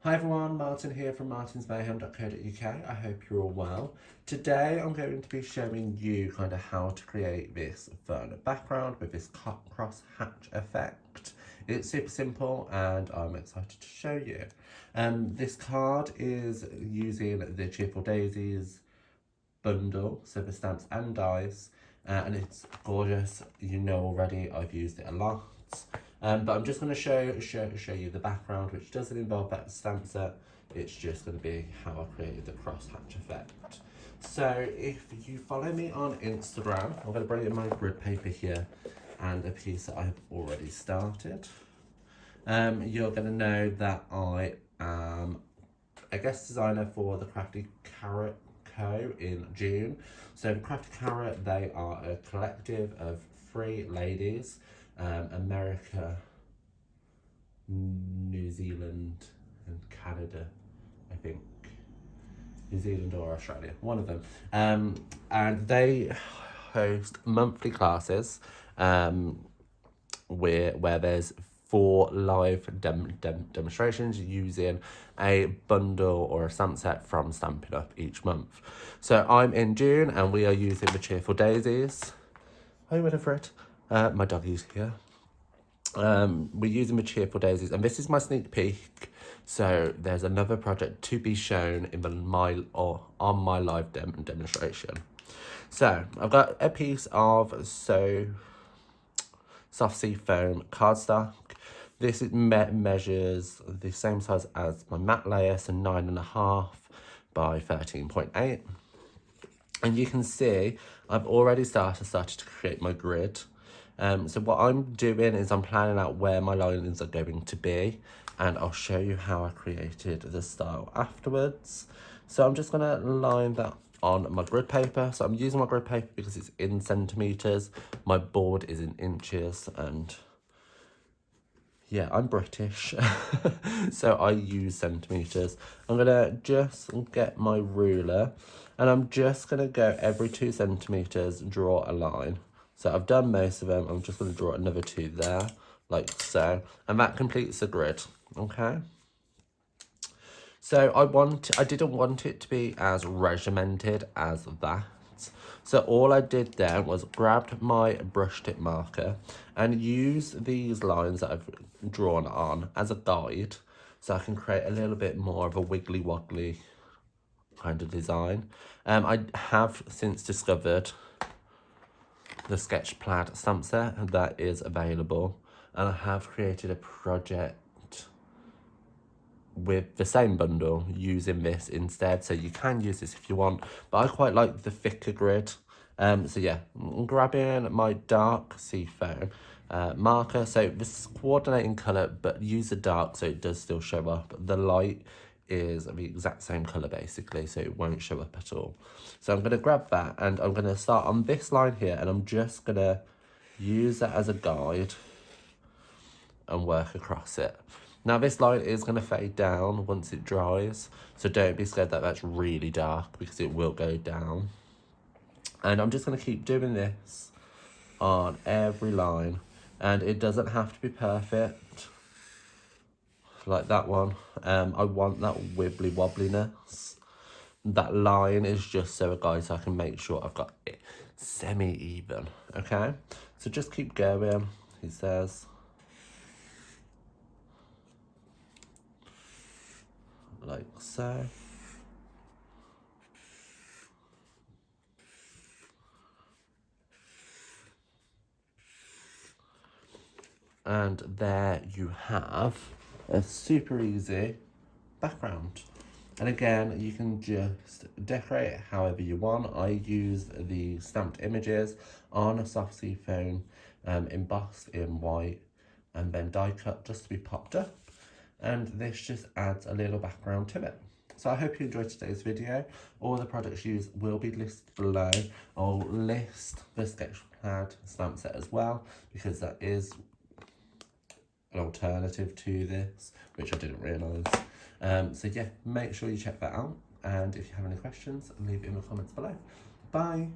Hi everyone, Martin here from martinsmayhem.co.uk. I hope you're all well. Today I'm going to be showing you kind of how to create this fun background with this cross hatch effect. It's super simple and I'm excited to show you. This card is using the Cheerful Daisies Bundle, so the stamps and dies, and it's gorgeous. You know already, I've used it a lot. But I'm just going to show you the background, which doesn't involve that stamp set. It's just going to be how I created the crosshatch effect. So if you follow me on Instagram, I'm going to bring in my grid paper here and a piece that I've already started. You're going to know that I am a guest designer for the Crafty Carrot Co. in June. So the Crafty Carrot, they are a collective of 3 ladies. America, New Zealand and Canada, I think. New Zealand or Australia, one of them. And they host monthly classes where there's 4 live demonstrations using a bundle or a stamp set from Stampin' Up each month. So I'm in June and we are using the Cheerful Daisies. Hi Winifred. My doggy's here. We're using the Cheerful Daisies, and this is my sneak peek. So there's another project to be shown in on my live demonstration. So I've got a piece of soft sea foam cardstock. This measures the same size as my matte layer, so 9.5 by 13.8. And you can see I've already started to create my grid. So what I'm doing is I'm planning out where my lines are going to be, and I'll show you how I created the style afterwards. So I'm just going to line that on my grid paper. So I'm using my grid paper because it's in centimetres. My board is in inches, and yeah, I'm British, so I use centimetres. I'm going to just get my ruler, and I'm just going to go every 2 centimetres, draw a line. So I've done most of them. I'm just going to draw another 2 there, like so. And that completes the grid, okay? So I didn't want it to be as regimented as that. So all I did then was grabbed my brush tip marker and use these lines that I've drawn on as a guide, so I can create a little bit more of a wiggly woggly kind of design. I have since discovered the sketch plaid stamp set that is available, and I have created a project with the same bundle using this instead, so you can use this if you want, but I quite like the thicker grid. So yeah, I'm grabbing my dark seafoam marker. So this is coordinating colour, but use the dark so it does still show up. The light is the exact same colour basically, so it won't show up at all. So I'm going to grab that and I'm going to start on this line here, and I'm just going to use that as a guide and work across it. Now this line is going to fade down once it dries, so don't be scared that that's really dark, because it will go down. And I'm just going to keep doing this on every line, and it doesn't have to be perfect like that one. I want that wibbly wobbliness. That line is just so a guide, so I can make sure I've got it semi-even, okay? So just keep going, he says. Like so. And there you have a super easy background. And again, you can just decorate it however you want. I used the stamped images on a soft sea foam, embossed in white, and then die cut just to be popped up. And this just adds a little background to it. So I hope you enjoyed today's video. All the products used will be listed below. I'll list the sketch pad stamp set as well, because that is an alternative to this, which I didn't realise. So yeah, make sure you check that out, and if you have any questions, leave it in the comments below. Bye.